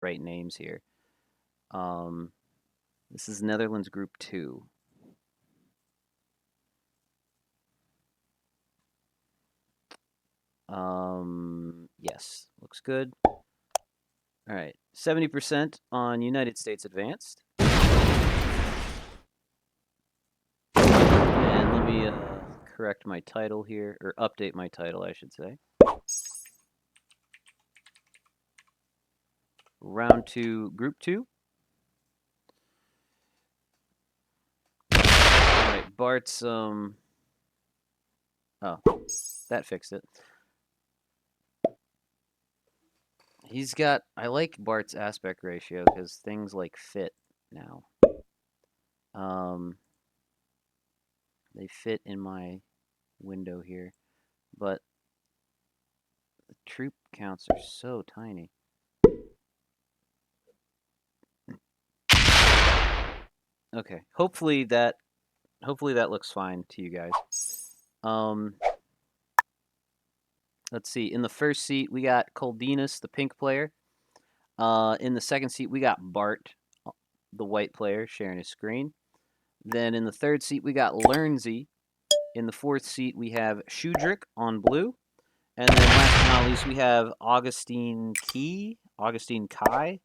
right names here. This is Netherlands Group 2. Yes, looks good. All right, 70% on United States Advanced. And let me correct my title here, or update my title, I should say. Round 2, Group 2. All right, Bart's, oh, that fixed it. He's got, I like Bart's aspect ratio because things like fit now. They fit in my window here, but the troop counts are so tiny. Okay, hopefully that looks fine to you guys. Um, let's see. In the first seat, we got Coldinas, the pink player. In the second seat, we got Bart, the white player, sharing his screen. Then in the third seat, we got Lernsey. In the fourth seat, we have Shudrick on blue. And then last but not least, we have Augustine Kai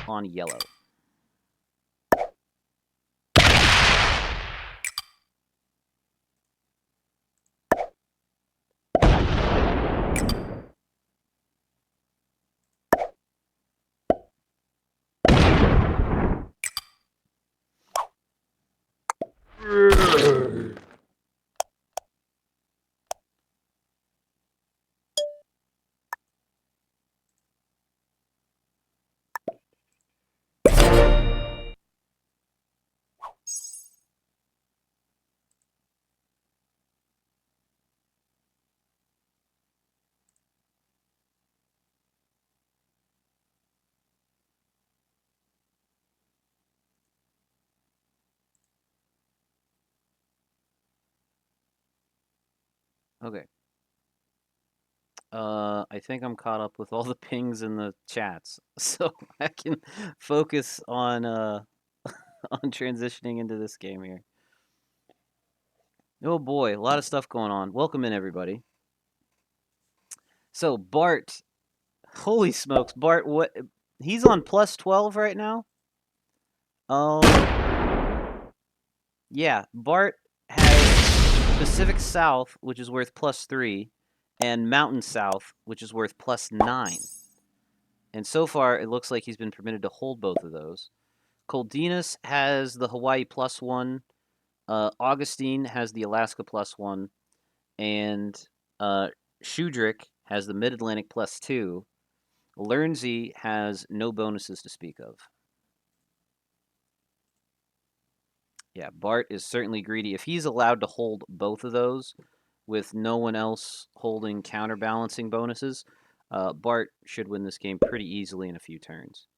on yellow. Okay. I think I'm caught up with all the pings in the chats, so I can focus on on transitioning into this game here. Oh boy, a lot of stuff going on. Welcome in, everybody. So Bart, holy smokes, Bart, what? He's on plus 12 right now. Um, yeah, Bart has Pacific South, which is worth plus 3, and Mountain South, which is worth plus 9. And so far, it looks like he's been permitted to hold both of those. Coldinas has the Hawaii plus 1. Augustine has the Alaska plus 1. And Shudrick has the Mid Atlantic plus 2. Lernsey has no bonuses to speak of. Yeah, Bart is certainly greedy. If he's allowed to hold both of those with no one else holding counterbalancing bonuses, Bart should win this game pretty easily in a few turns.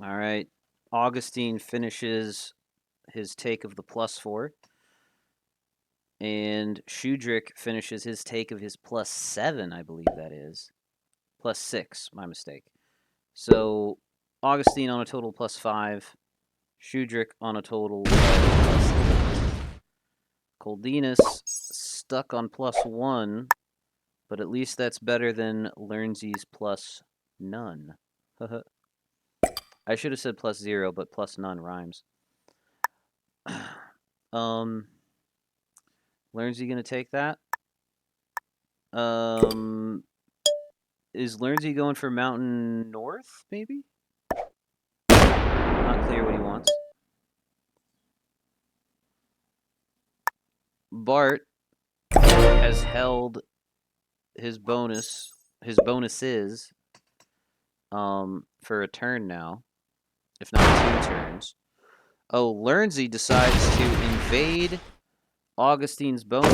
All right. Augustine finishes his take of the plus 4. And Shudrick finishes his take of his plus 7, I believe that is. Plus 6, my mistake. So Augustine on a total plus 5. Shudrick on a total plus 8. Coldinas stuck on plus 1, but at least that's better than Lernsey's plus none. I should have said plus 0, but plus none rhymes. Learns he gonna take that? Um, is Learnsy going for Mountain North, maybe? Not clear what he wants. Bart has held his bonuses, for a turn now, if not 2 turns. Oh, Learnsy decides to invade Augustine's bonus.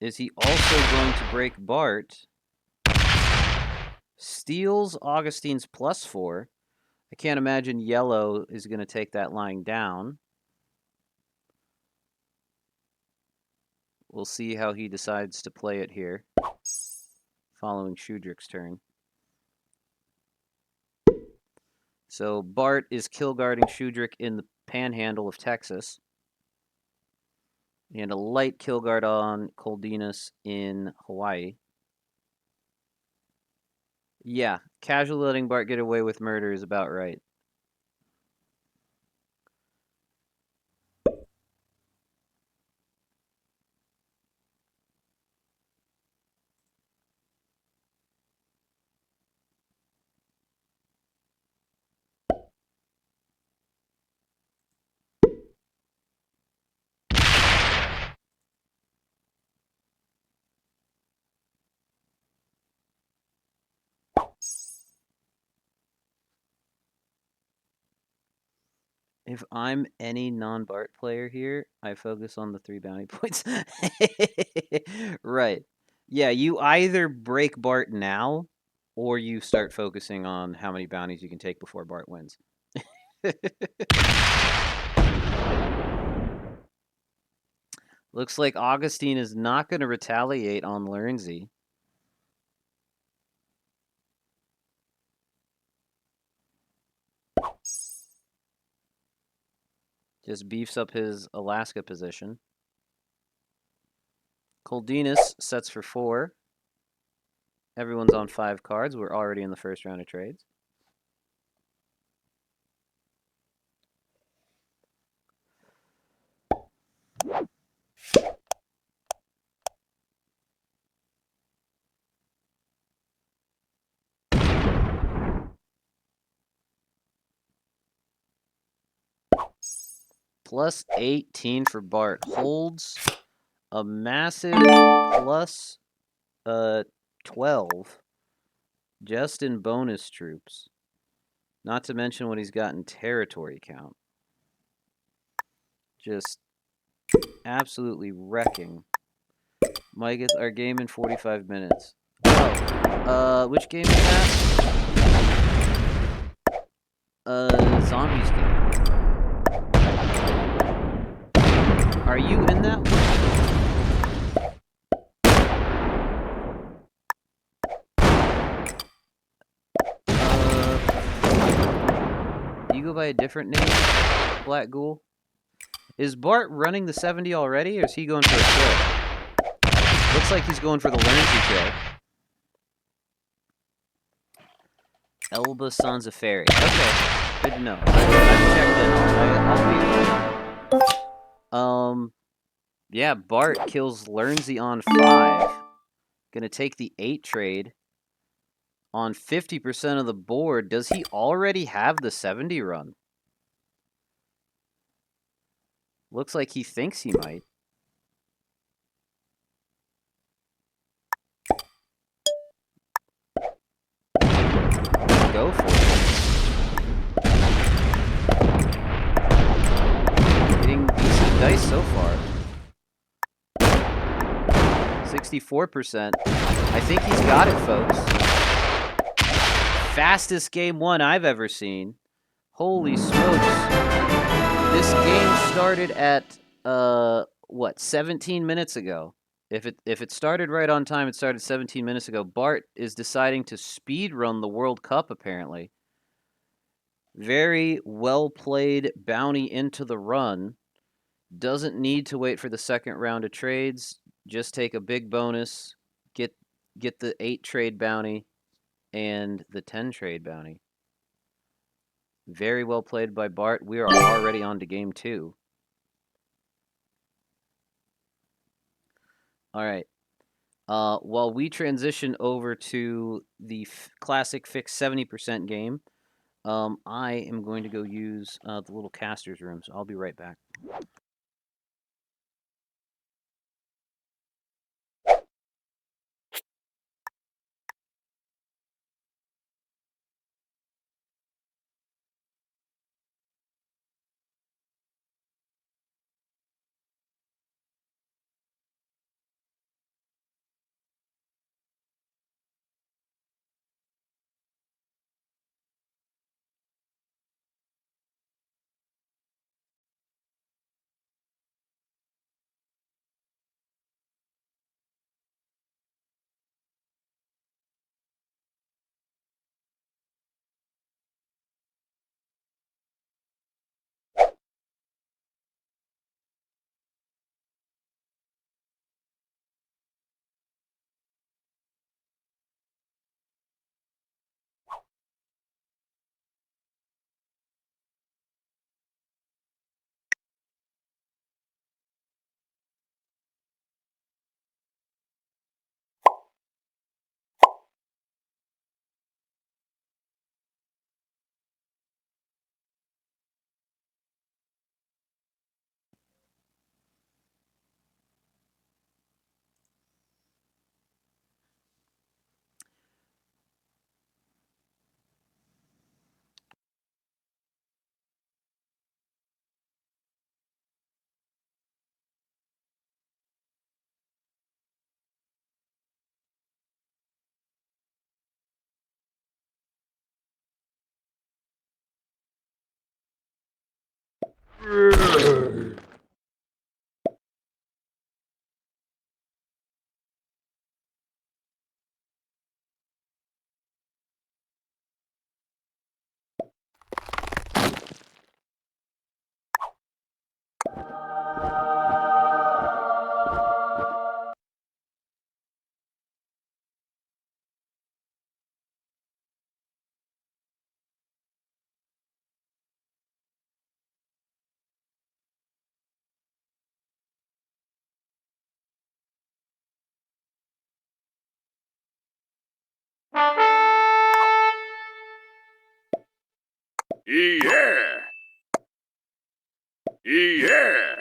Is he also going to break Bart? Steals Augustine's +4. I can't imagine yellow is going to take that lying down. We'll see how he decides to play it here, following Shudrick's turn. So Bart is kill guarding Shudrick in the panhandle of Texas. And a light kill guard on Coldinas in Hawaii. Yeah, casually letting Bart get away with murder is about right. If I'm any non-Bart player here, I focus on the 3 bounty points. Right. Yeah, you either break Bart now, or you start focusing on how many bounties you can take before Bart wins. Looks like Augustine is not going to retaliate on Learnsy. Just beefs up his Alaska position. Coldinas sets for 4. Everyone's on 5 cards. We're already in the first round of trades. Plus 18 for Bart. Holds a massive plus 12 just in bonus troops. Not to mention what he's got in territory count. Just absolutely wrecking. Mike, it's our game in 45 minutes. Oh, which game is that? Zombies game. Are you in that one? You go by a different name, Black Ghoul? Is Bart running the 70 already, or is he going for a kill? Looks like he's going for the Learnsy kill. Elba Sanzaferi. Okay, good to know. I've checked in. I'll be. Yeah, Bart kills Learnsy on 5. Gonna take the 8 trade on 50% of the board. Does he already have the 70 run? Looks like he thinks he might. Go for it. Getting decent dice so far. 64%. I think he's got it, folks. Fastest game 1 I've ever seen. Holy smokes. This game started at, 17 minutes ago. If it started right on time, it started 17 minutes ago. Bart is deciding to speed run the World Cup, apparently. Very well played bounty into the run. Doesn't need to wait for the second round of trades. Just take a big bonus, get the 8 trade bounty and the 10 trade bounty. Very well played by Bart. We are already on to game 2. All right. While we transition over to the classic fixed 70% game, I am going to go use the little caster's room, so I'll be right back. Yeah! Yeah!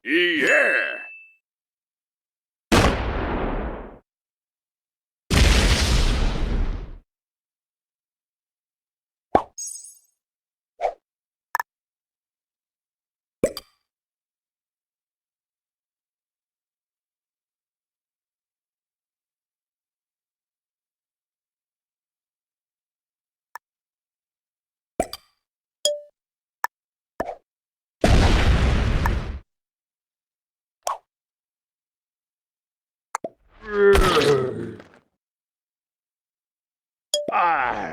Yeah. Ah.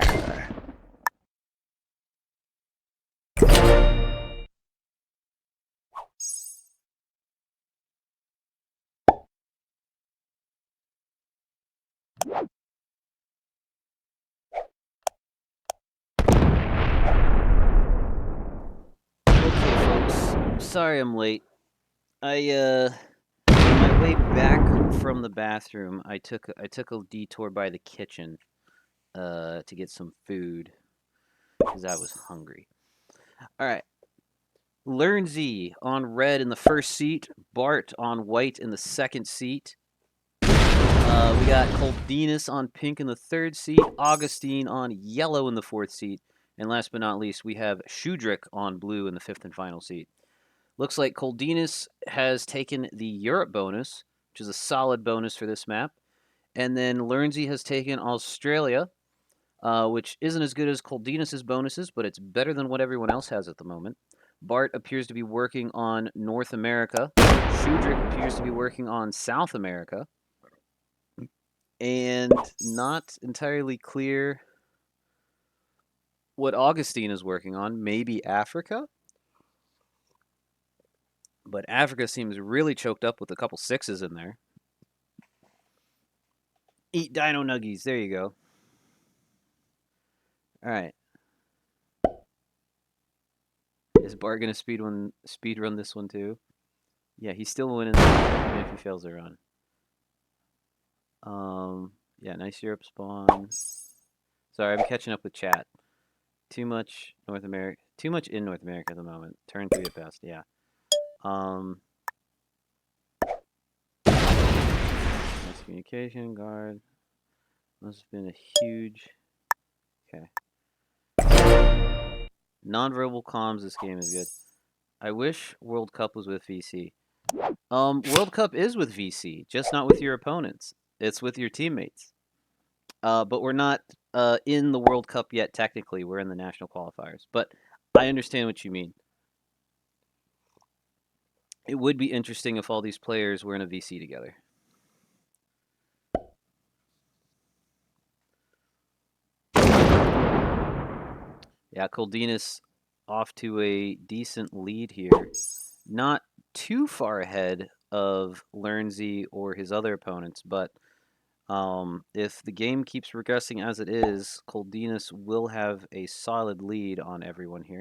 Okay, folks. Sorry I'm late. On my way back from the bathroom, I took a detour by the kitchen to get some food because I was hungry. All right. Learnsy on red in the first seat, Bart on white in the second seat. We got Coldinus on pink in the third seat, Augustine on yellow in the fourth seat, and last but not least, we have Shudrick on blue in the fifth and final seat. Looks like Coldinus has taken the Europe bonus, which is a solid bonus for this map, and then Learnsy has taken Australia, which isn't as good as Coldinus's bonuses, but it's better than what everyone else has at the moment. Bart appears to be working on North America. Shudrick appears to be working on South America. And not entirely clear what Augustine is working on. Maybe Africa? But Africa seems really choked up with a couple sixes in there. Eat dino nuggies. There you go. All right. Is Bart gonna speed run this one too? Yeah, he's still winning even if he fails a run. Yeah, nice Europe spawn. Sorry, I'm catching up with chat. Too much North America. Too much in North America at the moment. Turn 3 at best. Yeah. Nice communication guard. Must have been a huge. Okay. Nonverbal comms. This game is good. I wish World Cup was with VC. World Cup is with VC, just not with your opponents. It's with your teammates. But we're not in the World Cup yet. Technically, we're in the national qualifiers. But I understand what you mean. It would be interesting if all these players were in a VC together. Yeah, Coldinus off to a decent lead here. Not too far ahead of Learnsy or his other opponents, but if the game keeps progressing as it is, Coldinus will have a solid lead on everyone here.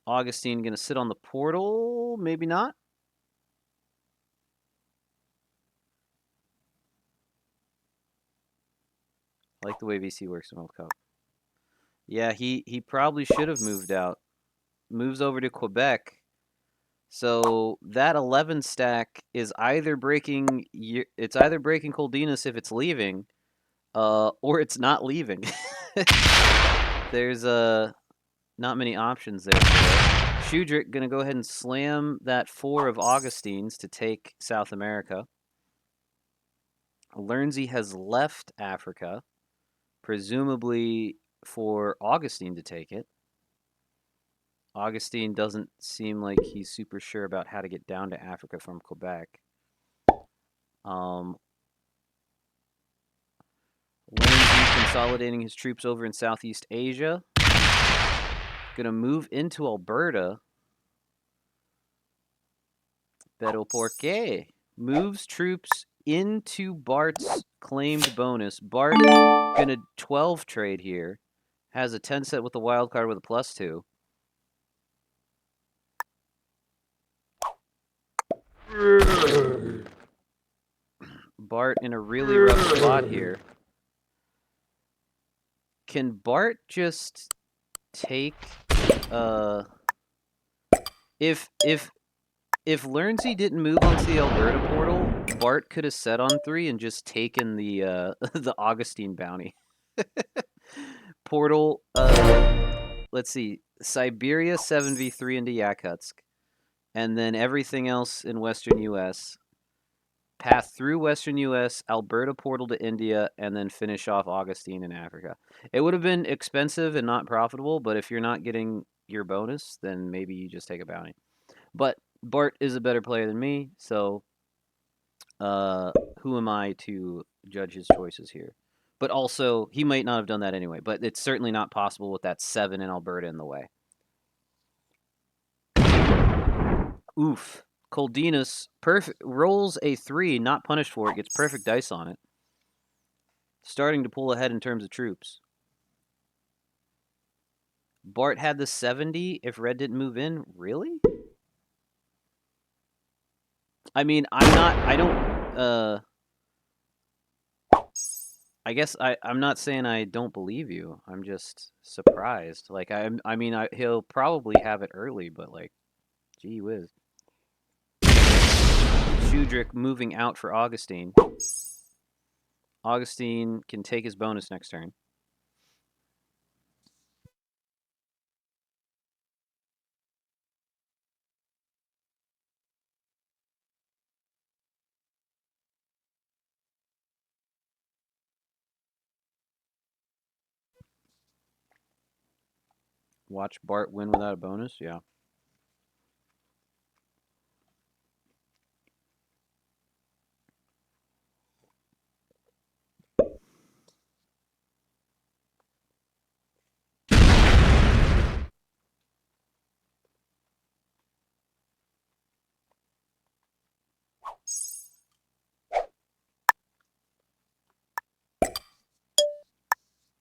Augustine going to sit on the portal? Maybe not. I like the way VC works in World Cup. Yeah, he probably should have moved out. Moves over to Quebec. So that 11 stack is either breaking Coldinus if it's leaving, or it's not leaving. There's not many options there. Shudrick gonna go ahead and slam that 4 of Augustine's to take South America. Learnsy has left Africa, presumably for Augustine to take it. Augustine doesn't seem like he's super sure about how to get down to Africa from Quebec. Learnsy consolidating his troops over in Southeast Asia. Gonna move into Alberta. Pero por qué? Moves troops into Bart's claimed bonus. Bart gonna 12 trade here. Has a 10 set with the wild card with a +2. Bart in a really rough spot here. Can Bart just take If Learnsey didn't move onto the Alberta portal, Bart could have set on 3 and just taken the the Augustine bounty. Portal, let's see, Siberia 7v3 into Yakutsk, and then everything else in Western U.S. Path through Western U.S., Alberta portal to India, and then finish off Augustine in Africa. It would have been expensive and not profitable, but if you're not getting your bonus, then maybe you just take a bounty. But Bart is a better player than me, so who am I to judge his choices here? But also, he might not have done that anyway. But it's certainly not possible with that 7 in Alberta in the way. Oof. Coldinas perfect rolls a 3, not punished for it, gets perfect dice on it. Starting to pull ahead in terms of troops. Bart had the 70 if Red didn't move in. Really? I mean, I don't, I guess I'm not saying I don't believe you. I'm just surprised. Like, I mean, he'll probably have it early, but like, gee whiz. Shudrick moving out for Augustine. Augustine can take his bonus next turn. Watch Bart win without a bonus. Yeah.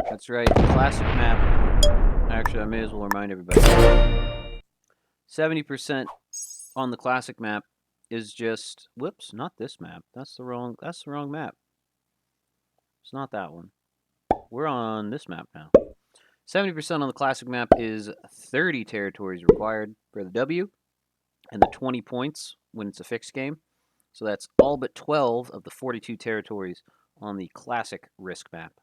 That's right. Classic map. Actually, I may as well remind everybody. 70% on the classic map is just whoops, not this map. That's the wrong map. It's not that one. We're on this map now. 70% on the classic map is 30 territories required for the W and the 20 points when it's a fixed game. So that's all but 12 of the 42 territories on the classic risk map.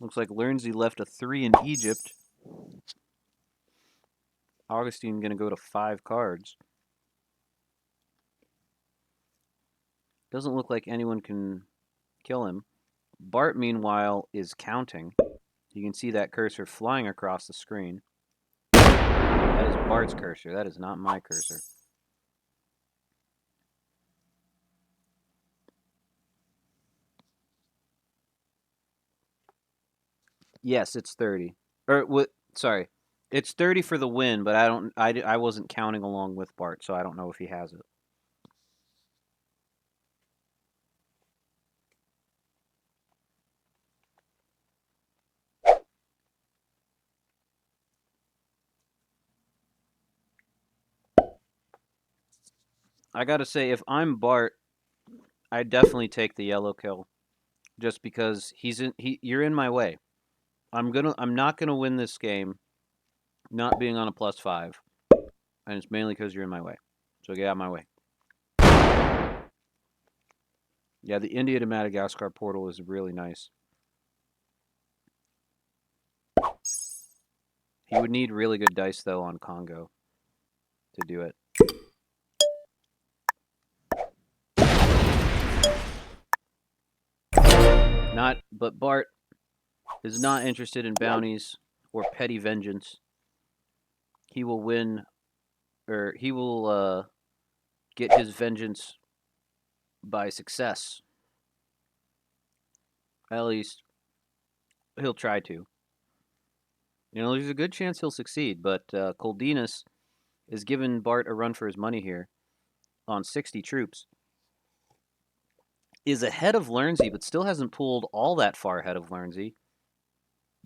Looks like Learnsey left a 3 in Egypt. Augustine going to go to 5 cards. Doesn't look like anyone can kill him. Bart, meanwhile, is counting. You can see that cursor flying across the screen. That is Bart's cursor. That is not my cursor. Yes, it's 30. Or what? Sorry, it's 30 for the win, but I wasn't counting along with Bart, so I don't know if he has it. I gotta say, if I'm Bart, I definitely take the yellow kill, just because you're in my way. I'm not gonna win this game, not being on a +5, and it's mainly because you're in my way. So get out of my way. Yeah, the India to Madagascar portal is really nice. He would need really good dice though on Congo to do it. But Bart is not interested in bounties or petty vengeance. He will win, or he will get his vengeance by success. At least he'll try to. You know, there's a good chance he'll succeed, but Coldinas is giving Bart a run for his money here on 60 troops. is ahead of Lernsey, but still hasn't pulled all that far ahead of Lernsey.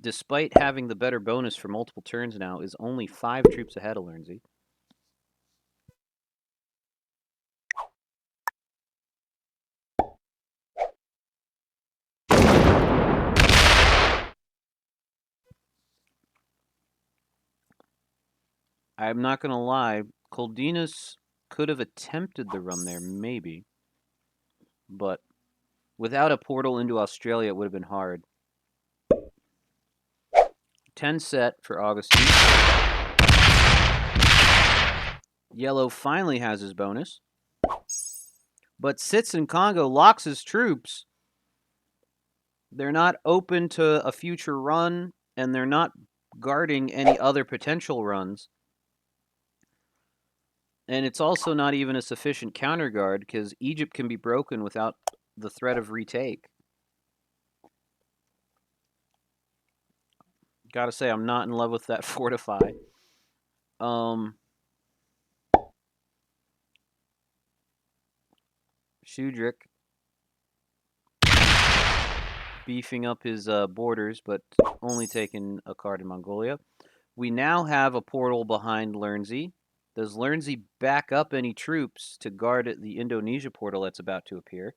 Despite having the better bonus for multiple turns now, is only 5 troops ahead of Lernsey. I'm not going to lie, Coldinas could have attempted the run there, maybe. But without a portal into Australia, it would have been hard. 10 set for Augustine. Yellow finally has his bonus. But sits in Congo, locks his troops. They're not open to a future run, and they're not guarding any other potential runs. And it's also not even a sufficient counter guard because Egypt can be broken without the threat of retake. Gotta say, I'm not in love with that fortify. Shudrick beefing up his borders, but only taking a card in Mongolia. We now have a portal behind Lernsey. Does Lernsey back up any troops to guard the Indonesia portal that's about to appear?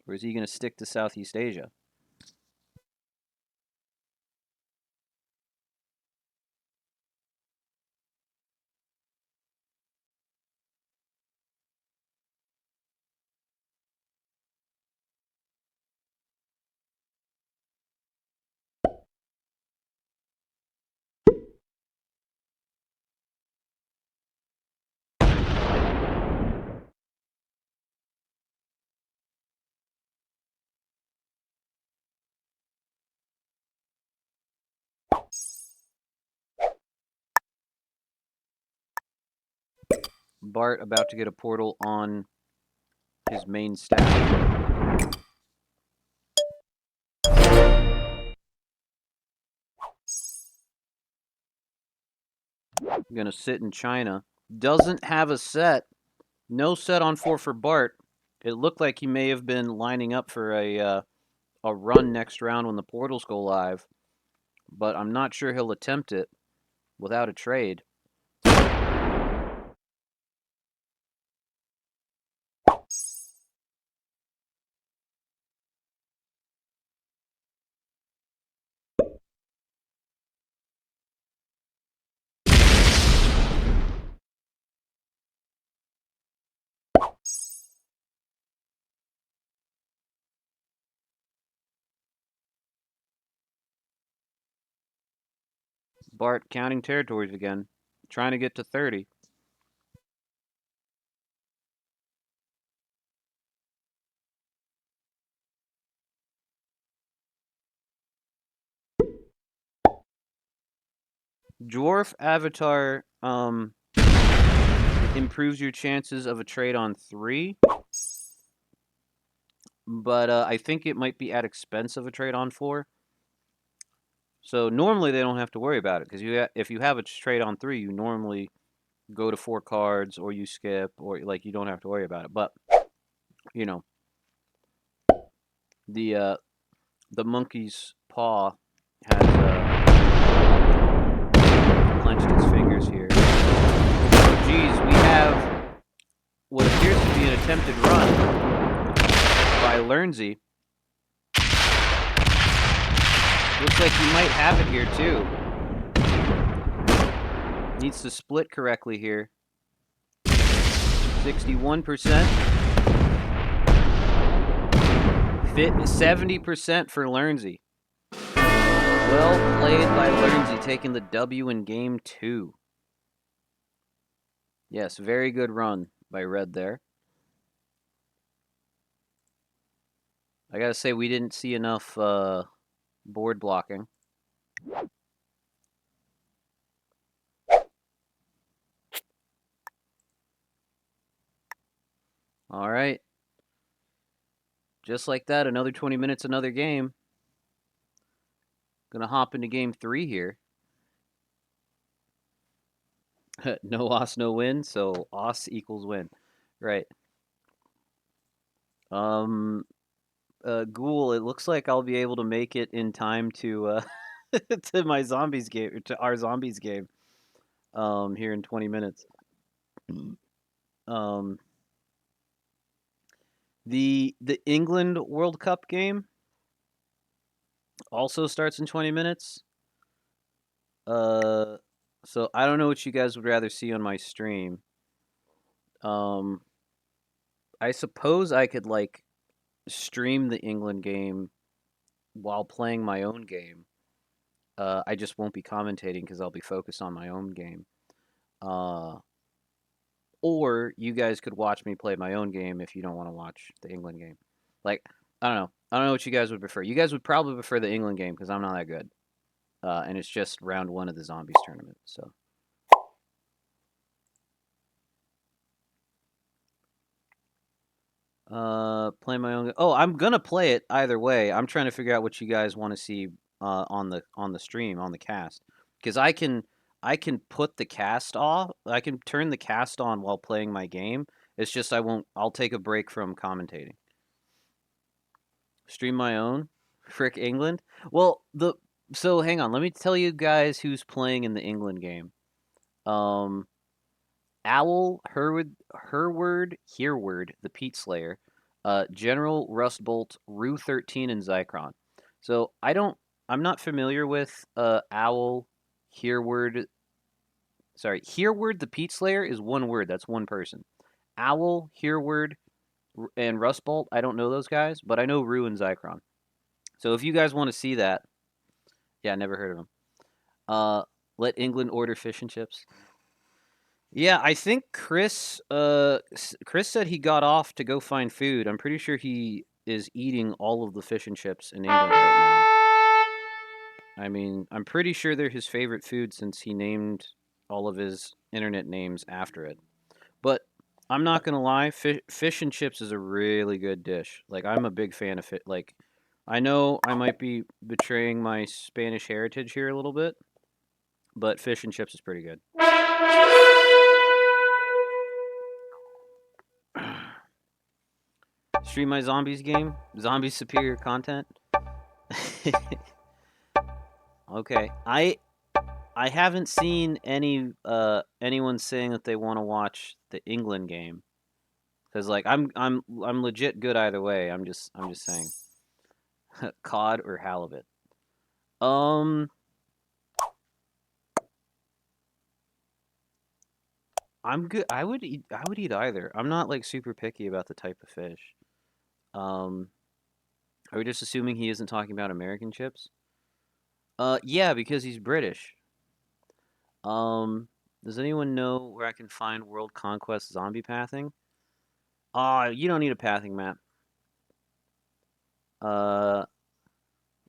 Or is he going to stick to Southeast Asia? Bart about to get a portal on his main staff. Going to sit in China. Doesn't have a set. No set on 4 for Bart. It looked like he may have been lining up for a run next round when the portals go live, but I'm not sure he'll attempt it without a trade. Bart counting territories again, trying to get to 30. Dwarf Avatar improves your chances of a trade on 3, but I think it might be at expense of a trade on 4. So normally they don't have to worry about it because if you have a trade on 3, you normally go to 4 cards or you skip or like you don't have to worry about it. But you know the monkey's paw has clenched its fingers here. Geez, we have what appears to be an attempted run by Lernsey. Looks like he might have it here too. Needs to split correctly here. 61%. 70% for Lernsey. Well played by Lernsey, taking the W in game 2. Yes, very good run by Red there. I gotta say, we didn't see enough board blocking. All right. Just like that, another 20 minutes, another game. Gonna hop into game 3 here. No os, no win, so os equals win. Right. Um, Ghoul, it looks like I'll be able to make it in time to to my zombies game, or to our zombies game. Here in 20 minutes. Um, the England World Cup game also starts in 20 minutes. Uh, so I don't know what you guys would rather see on my stream. Um, I suppose I could like stream the England game while playing my own game. I just won't be commentating because I'll be focused on my own game. Uh, or you guys could watch me play my own game if you don't want to watch the England game. Like, I don't know. I don't know what you guys would prefer. You guys would probably prefer the England game because I'm not that good. And it's just round one of the zombies tournament. So, play my own. Oh, I'm gonna play it either way. I'm trying to figure out what you guys want to see on the stream on the cast because I can put the cast off. I can turn the cast on while playing my game. It's just I won't. I'll take a break from commentating. Stream my own. Frick England. Well, the so hang on. Let me tell you guys who's playing in the England game. Um, Owl, Hereward, the Pete Slayer, General Rustbolt, Rue 13, and Zycron. So I'm not familiar with Owl, Hereward. Sorry, Hereward, the Pete Slayer is one word. That's one person. Owl, Hereward, and Rustbolt. I don't know those guys, but I know Rue and Zycron. So if you guys want to see that, yeah, never heard of them. Uh, let England order fish and chips. Yeah, I think Chris said he got off to go find food. I'm pretty sure he is eating all of the fish and chips in England right now. I mean, I'm pretty sure they're his favorite food since he named all of his internet names after it. But I'm not gonna lie, fish and chips is a really good dish. Like I'm a big fan of it. Like I know I might be betraying my Spanish heritage here a little bit, but fish and chips is pretty good. Stream my zombies game. Zombies superior content. Okay, I haven't seen anyone saying that they want to watch the England game because like I'm legit good either way. I'm just saying cod or halibut. Um, I'm good. I would eat either. I'm not like super picky about the type of fish. Um, are we just assuming he isn't talking about American chips? Yeah, because he's British. Um, does anyone know where I can find World Conquest zombie pathing? You don't need a pathing map. Uh,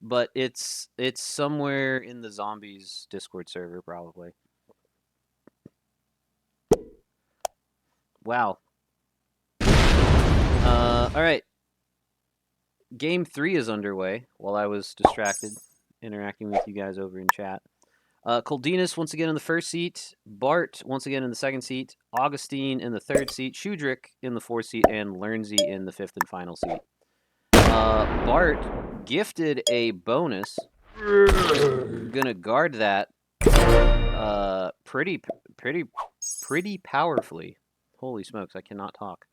but it's somewhere in the zombies Discord server probably. Wow. All right. Game 3 is underway while I was distracted interacting with you guys over in chat. Coldinus once again in the first seat, Bart once again in the second seat, Augustine in the third seat, Shudrick in the fourth seat, and Lernsey in the fifth and final seat. Bart gifted a bonus. Gonna guard that pretty pretty powerfully. Holy smokes, I cannot talk.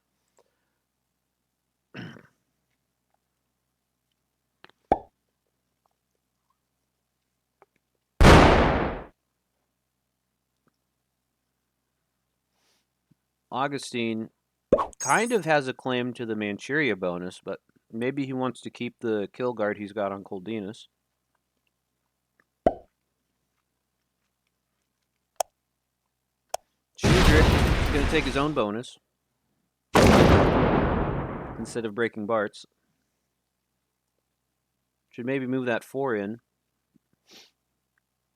Augustine kind of has a claim to the Manchuria bonus, but maybe he wants to keep the kill guard he's got on Coldinus. Shudrick is going to take his own bonus instead of breaking Bart's. Should maybe move that 4 in.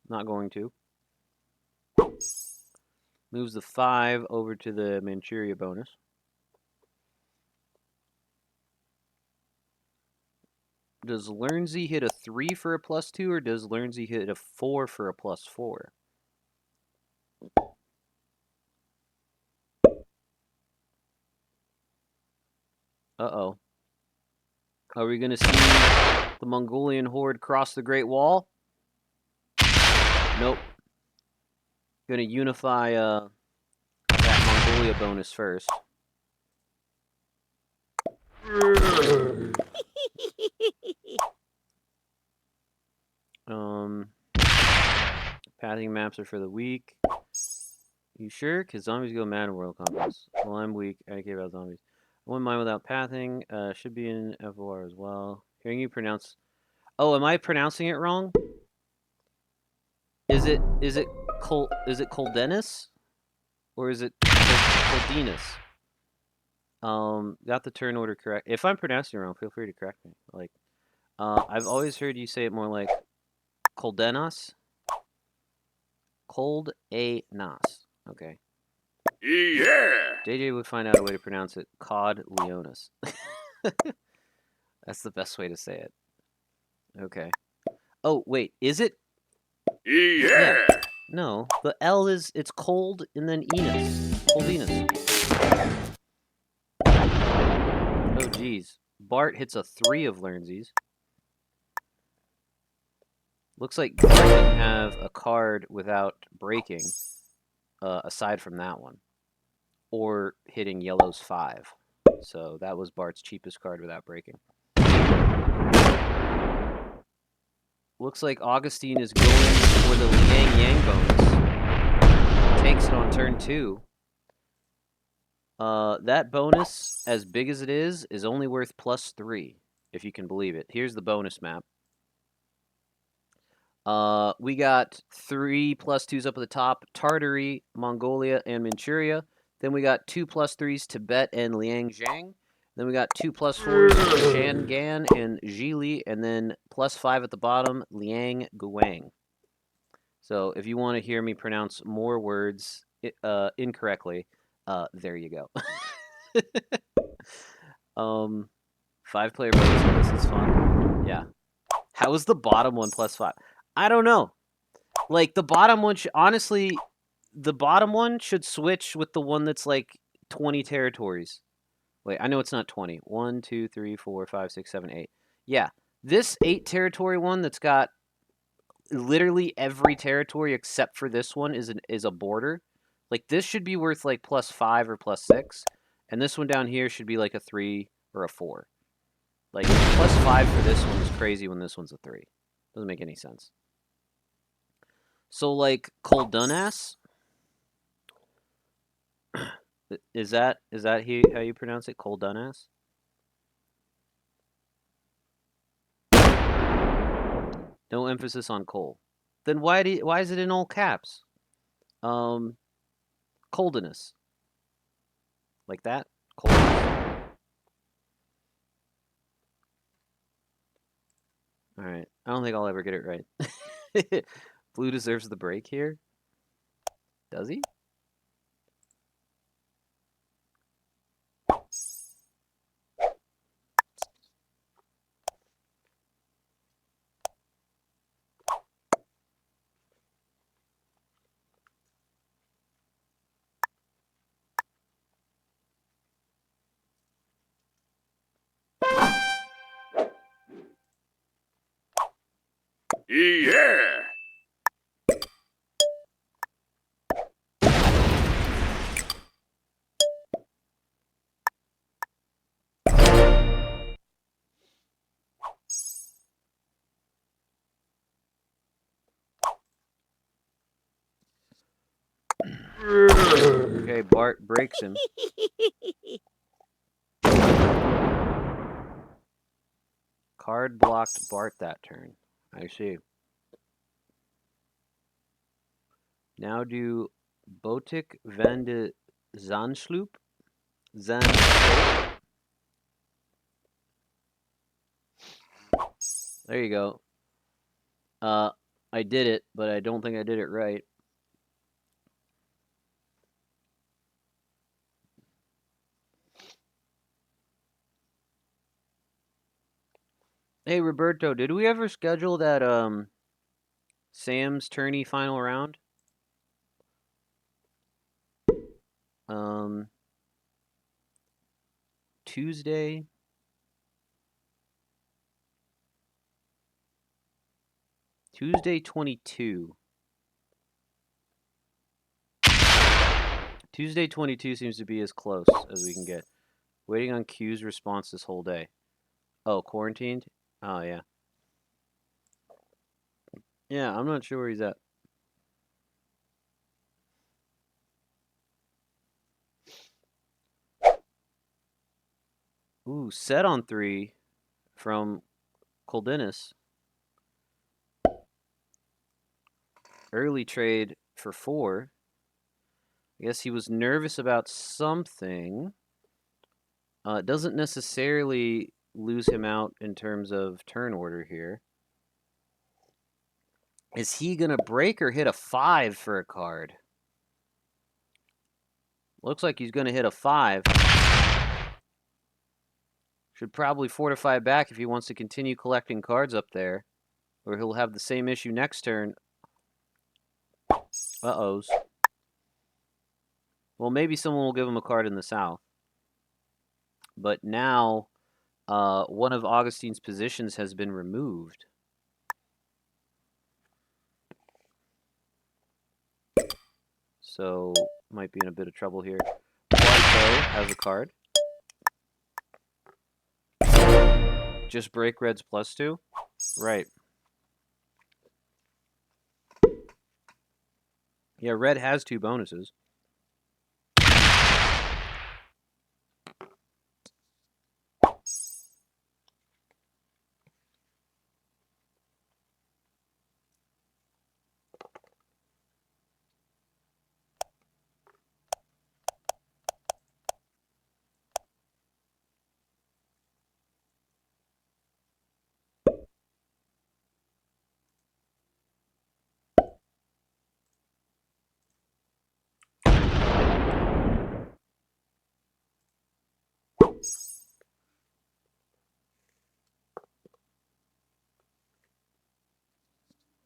Not going to. Moves the 5 over to the Manchuria bonus. Does Lernsey hit a 3 for a +2, or does Lernsey hit a 4 for a +4? Uh-oh. Are we going to see the Mongolian horde cross the Great Wall? Nope. Going to unify that Mongolia bonus first. Pathing maps are for the weak. You sure? Because zombies go mad in World Conquest. Well, I'm weak. I care about zombies. One mine without pathing. Should be in FOR as well. Hearing you pronounce... Oh, am I pronouncing it wrong? Is it Coldenus? Or is it Coldenus? Got the turn order correct. If I'm pronouncing it wrong, feel free to correct me. Like, I've always heard you say it more like Coldenas. Cold A Nas. Okay. Yeah. JJ would find out a way to pronounce it. Cod Leonis. That's the best way to say it. Okay. Oh, wait. Is it? Yeah. No. The L is, it's cold and then Enos. Coldinus. Oh, geez. Bart hits a 3 of Learnsies. Looks like Bart didn't have a card without breaking, aside from that one. Or hitting yellow's 5. So that was Bart's cheapest card without breaking. Looks like Augustine is going for the Liang Yang bonus. Takes it on turn 2. That bonus, as big as it is only worth +3, if you can believe it. Here's the bonus map. We got 3 +2s up at the top, Tartary, Mongolia, and Manchuria. Then we got 2 +3s, Tibet and Liangjiang. Then we got 2 +4s, Shangan and Zhili, and then +5 at the bottom, Liang Guang. So if you want to hear me pronounce more words incorrectly, there you go. 5-player bonus. This is fun. Yeah. How is the bottom one +5? I don't know. Like the bottom one, honestly, the bottom one should switch with the one that's like 20 territories. Wait, I know it's not 20. 1, 2, 3, 4, 5, 6, 7, 8. Yeah, this 8 territory one that's got literally every territory except for this one is a border. Like this should be worth like +5 or +6, and this one down here should be like a 3 or a 4. Like +5 for this one is crazy when this one's a 3. Doesn't make any sense. So like Coldunas, is that how you pronounce it? Coldunas? No emphasis on coal. Then why is it in all caps? Coldiness. Like that? Coldiness. All right. I don't think I'll ever get it right. Blue deserves the break here. Does he? Yeah. Okay, Bart breaks him. Card blocked Bart that turn. I see. Now do Botik van de Zansloop. There you go. I did it, but I don't think I did it right. Hey Roberto, did we ever schedule that Sam's tourney final round? Tuesday. Tuesday 22. Tuesday 22 seems to be as close as we can get. Waiting on Q's response this whole day. Oh, quarantined? Oh, yeah. Yeah, I'm not sure where he's at. Ooh, set on 3 from Koldinis. Early trade for 4. I guess he was nervous about something. It doesn't necessarily lose him out in terms of turn order here. Is he going to break or hit a 5 for a card? Looks like he's going to hit a 5. Should probably fortify back if he wants to continue collecting cards up there, or he'll have the same issue next turn. Uh-ohs. Well, maybe someone will give him a card in the south. But now, one of Augustine's positions has been removed. So, might be in a bit of trouble here. Blanco has a card. Just break red's +2? Right. Yeah, red has 2 bonuses.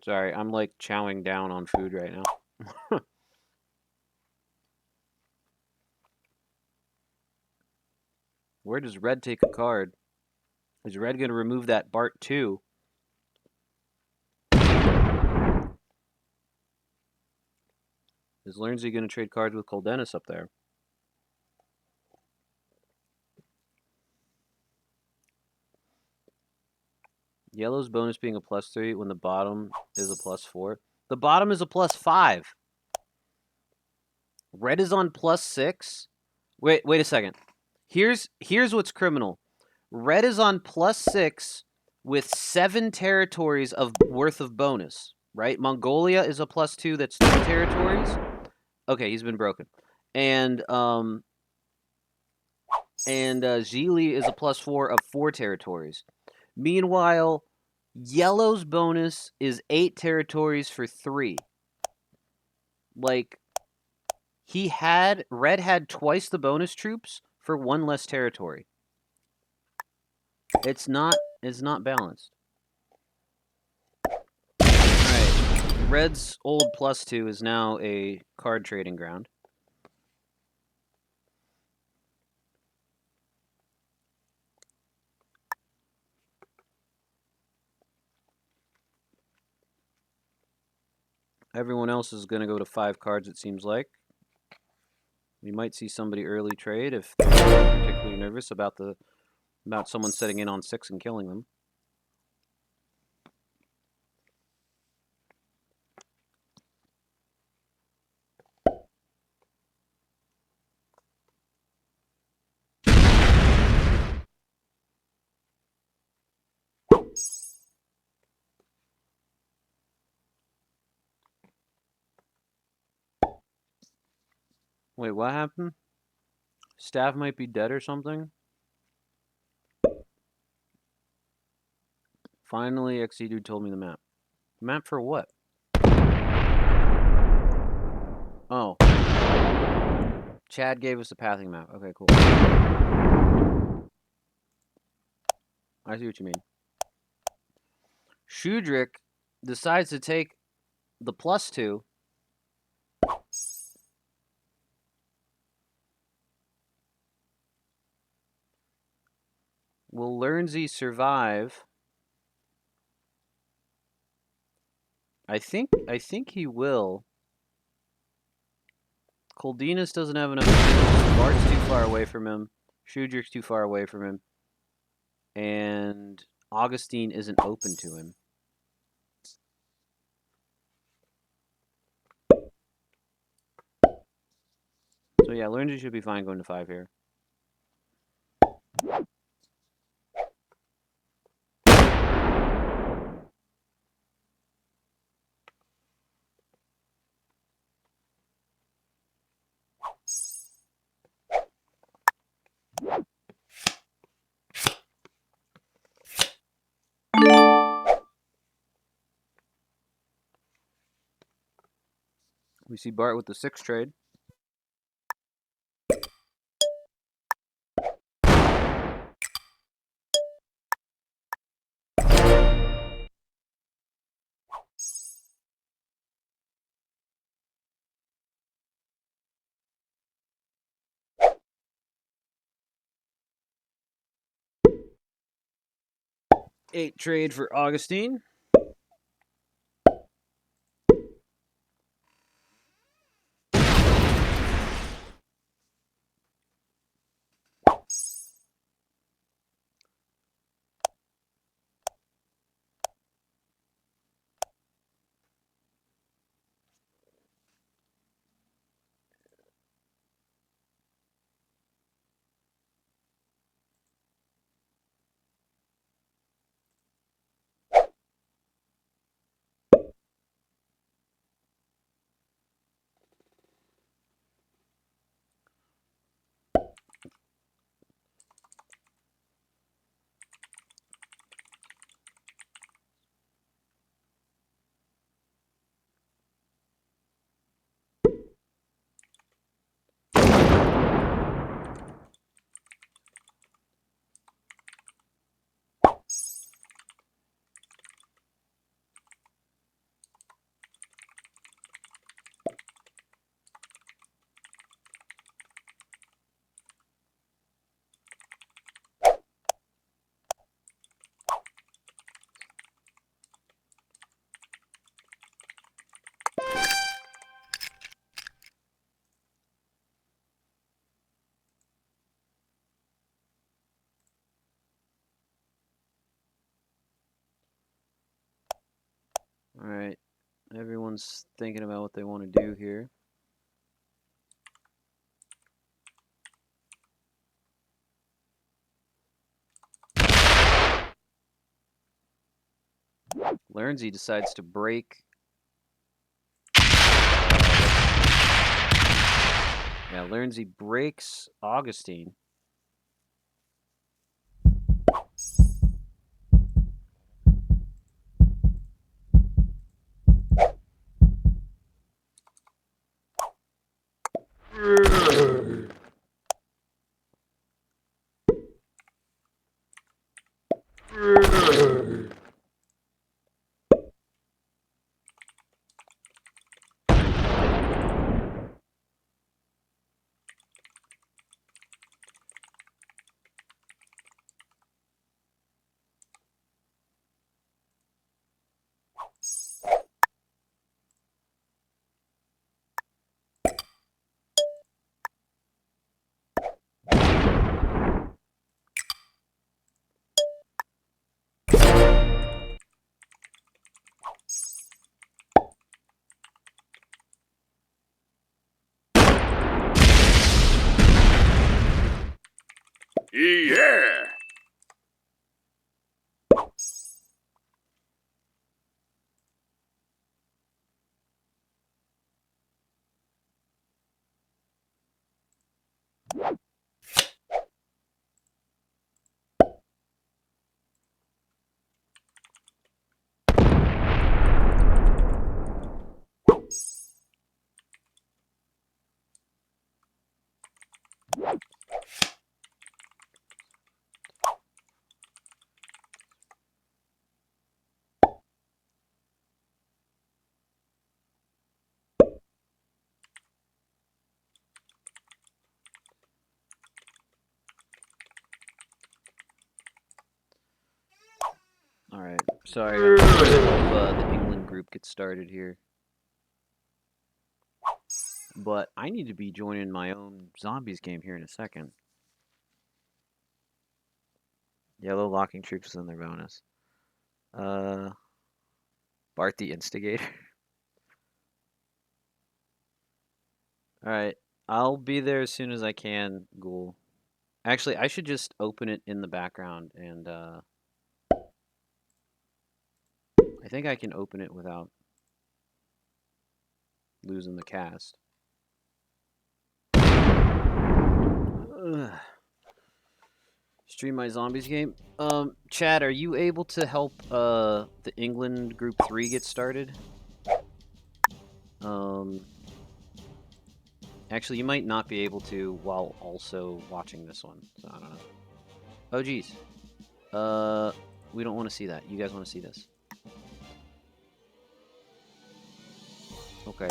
Sorry, I'm like chowing down on food right now. Where does red take a card? Is red going to remove that Bart 2? Is Learnsy going to trade cards with Koldenis up there? Yellow's bonus being a +3 when the bottom is a +4. The bottom is a +5. Red is on +6. Wait a second. Here's what's criminal. Red is on +6 with 7 territories of worth of bonus, right? Mongolia is a +2, that's 2 territories. Okay, he's been broken. And Zili is a +4 of 4 territories. Meanwhile, Yellow's bonus is 8 territories for 3. Like, Red had twice the bonus troops for 1 less territory. It's not balanced. Alright, Red's old +2 is now a card trading ground. Everyone else is going to go to 5 cards, it seems like. We might see somebody early trade if they're particularly nervous about someone setting in on 6 and killing them. Wait, what happened? Staff might be dead or something? Finally, XC Dude told me the map. Map for what? Oh. Chad gave us a pathing map. Okay, cool. I see what you mean. Shudrick decides to take the +2. Will Learnsy survive I think he will. Koldinas doesn't have enough units. Bart's too far away from him. Shudrik's too far away from him. And Augustine isn't open to him. So yeah, Lurnsy should be fine going to 5 here. We see Bart with the 6 trade. Eight trade for Augustine. All right. Everyone's thinking about what they want to do here. Lurnsy decides to break. Yeah, Lurnsy breaks Augustine. Yeah. All right. Sorry, I'm gonna help the England group get get started here. But I need to be joining my own zombies game here in a second. Yellow locking troops in their bonus. Bart the Instigator. Alright, I'll be there as soon as I can, Ghoul. Actually, I should just open it in the background and, I think I can open it without losing the cast. Ugh. Stream my zombies game. Chad, are you able to help the England Group 3 get started? Actually, you might not be able to while also watching this one. So I don't know. Oh geez. We don't want to see that. You guys want to see this? Okay.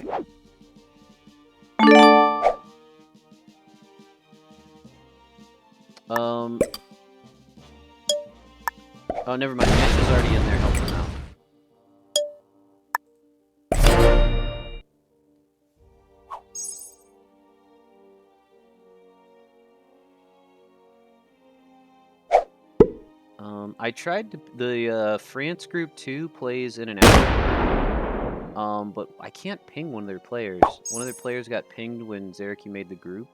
Oh, never mind. Mesh is already in there helping them out. I tried to, the France Group 2 plays in and out. But I can't ping one of their players. One of their players got pinged when Zareki made the group,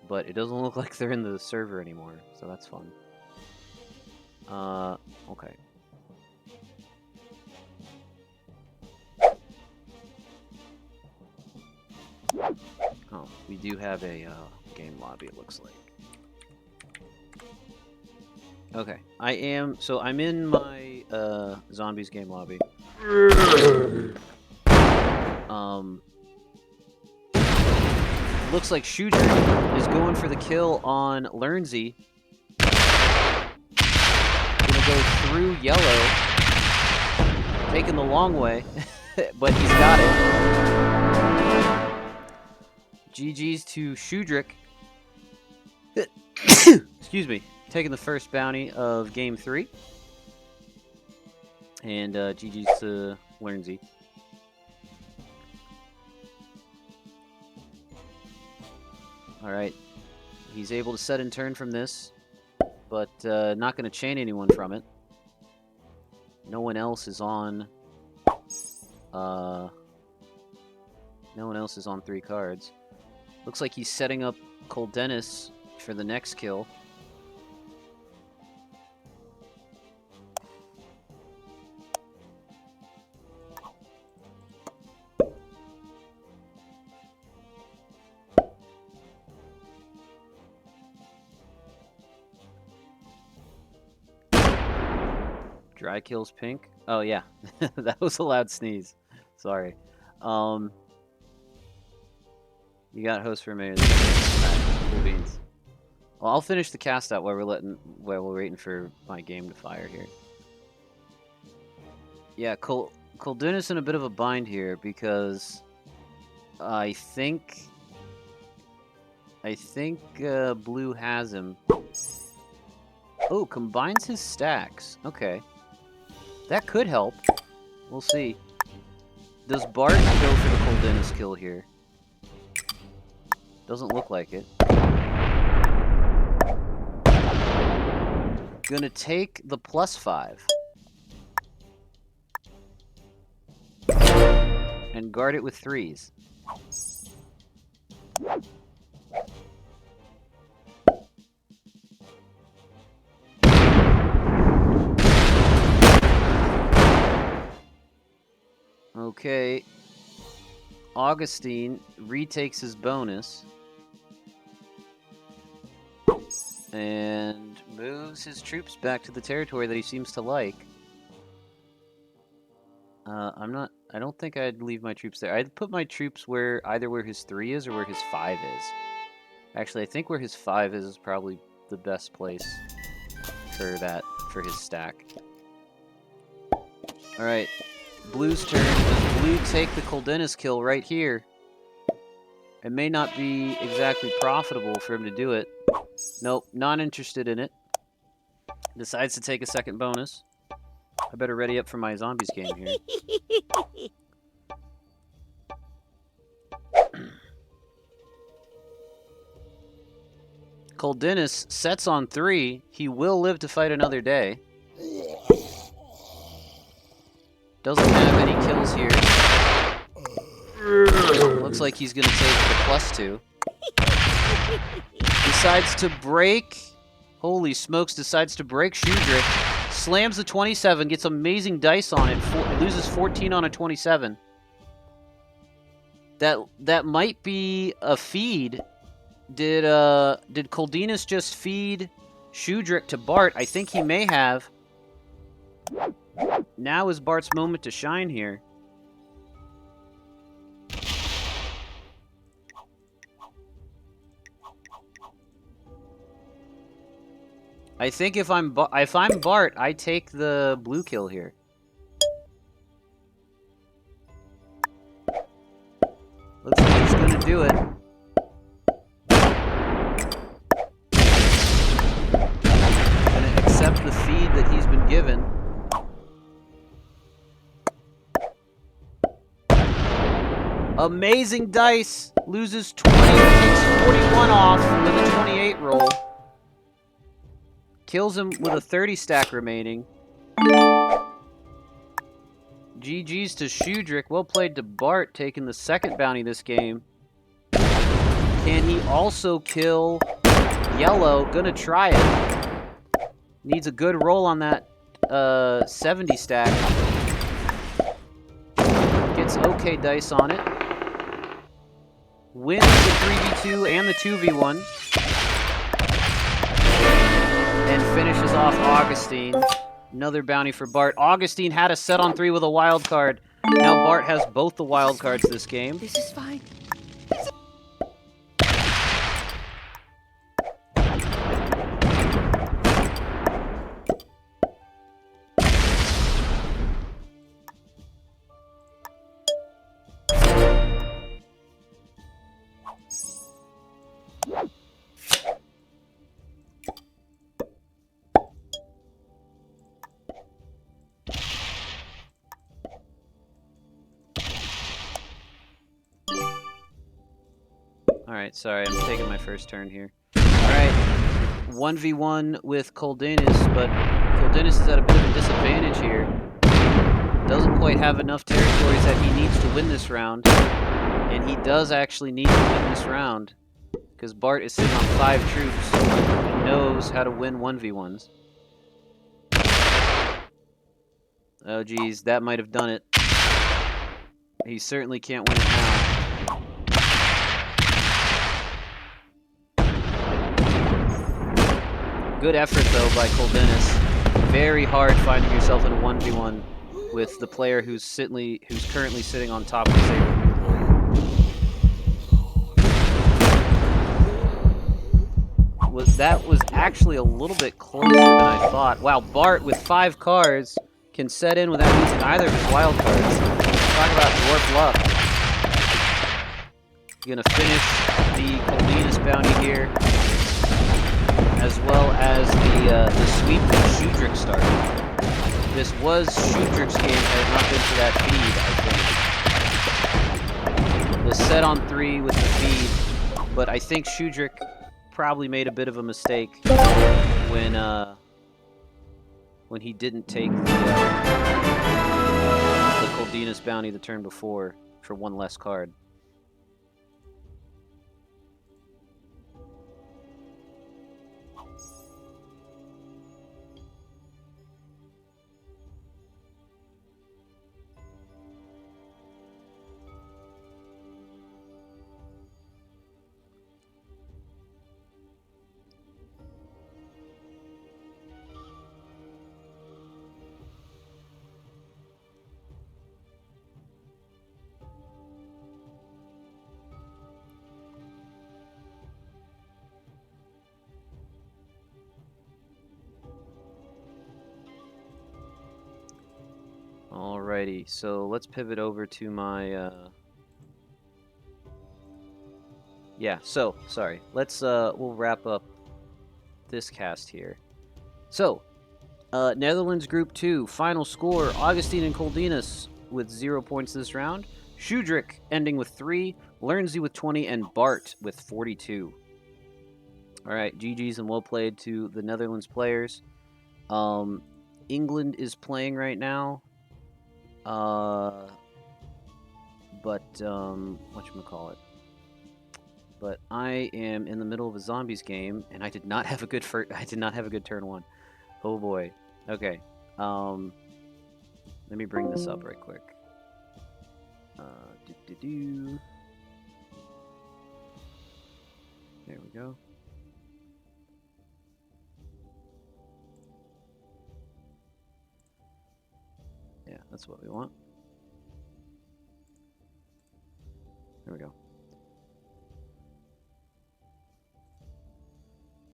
but it doesn't look like they're in the server anymore, so that's fun. Okay. Oh, we do have a game lobby, it looks like. Okay, I'm in my zombies game lobby. Looks like Shooter is going for the kill on Lernsey. Gonna go through yellow, taking the long way, but he's got it. GG's to Shudrick. Excuse me. Taking the first bounty of game 3. And GG's to Lernsey. Alright. He's able to set in turn from this, but not going to chain anyone from it. No one else is on... no one else is on 3 cards. Looks like he's setting up Coldennis for the next kill. Dry kills pink. Oh yeah, that was a loud sneeze. Sorry. You got host for mayor. Right, cool beans. Well, I'll finish the cast out while we're waiting for my game to fire here. Yeah, Coldennis in a bit of a bind here because I think Blue has him. Oh, combines his stacks. Okay. That could help. We'll see. Does Bart go for the Coldennis kill here? Doesn't look like it. Gonna take the +5. And guard it with 3s. Okay. Augustine retakes his bonus. And moves his troops back to the territory that he seems to like. I don't think I'd leave my troops there. I'd put my troops either where his 3 is or where his 5 is. Actually, I think where his 5 is probably the best place for his stack. Alright. Blue's turn. Does Blue take the Coldennis kill right here? It may not be exactly profitable for him to do it. Nope, not interested in it. Decides to take a second bonus. I better ready up for my zombies game here. Coldinis sets on 3. He will live to fight another day. Doesn't have any kills here. Looks like he's going to take the +2. Decides to break. Holy smokes, decides to break Shudrick. Slams the 27, gets amazing dice on it. Loses 14 on a 27. That might be a feed. Did Coldinis just feed Shudrick to Bart? I think he may have. Now is Bart's moment to shine here. I think if I'm Bart, I take the blue kill here. Looks like he's gonna do it. Gonna accept the feed that he's been given. Amazing dice! Loses 20, takes 41 off with a 28 roll. Kills him with a 30 stack remaining. GG's to Shudrick. Well played to Bart, taking the second bounty this game. Can he also kill Yellow? Gonna try it. Needs a good roll on that 70 stack. Gets okay dice on it. Wins the 3v2 and the 2v1. And finishes off Augustine. Another bounty for Bart. Augustine had a set on 3 with a wild card. Now Bart has both the wild cards this game. This is fine. Alright, sorry, I'm taking my first turn here. Alright, 1v1 with Coldinis, but Coldinis is at a bit of a disadvantage here. Doesn't quite have enough territories that he needs to win this round. And he does actually need to win this round. Because Bart is sitting on 5 troops and knows how to win 1v1s. Oh geez, that might have done it. He certainly can't win it now. Good effort, though, by Coldinis. Very hard finding yourself in a 1v1 with the player who's currently sitting on top of the table. That was actually a little bit closer than I thought. Wow, Bart with 5 cards can set in without using either of his wild cards. Talk about dwarf luck. Gonna finish the Coldinis bounty here, as well as the sweep that Shudrick started. This was Shudrick's game had it not been for that feed, I think. The set on 3 with the feed, but I think Shudrick probably made a bit of a mistake when he didn't take the Coldinis bounty the turn before for 1 less card. Alrighty, so let's pivot over to my, yeah, so, sorry. Let's, we'll wrap up this cast here. So, Netherlands Group 2, final score, Augustine and Coldinas with 0 points this round. Schudrick ending with 3, Lernsey with 20, and Bart with 42. All right, GG's and well played to the Netherlands players. England is playing right now. Whatchamacallit. But I am in the middle of a zombies game, and I did not have a good turn one. Oh boy. Okay. Let me bring this up right quick. There we go. Yeah, that's what we want. There we go.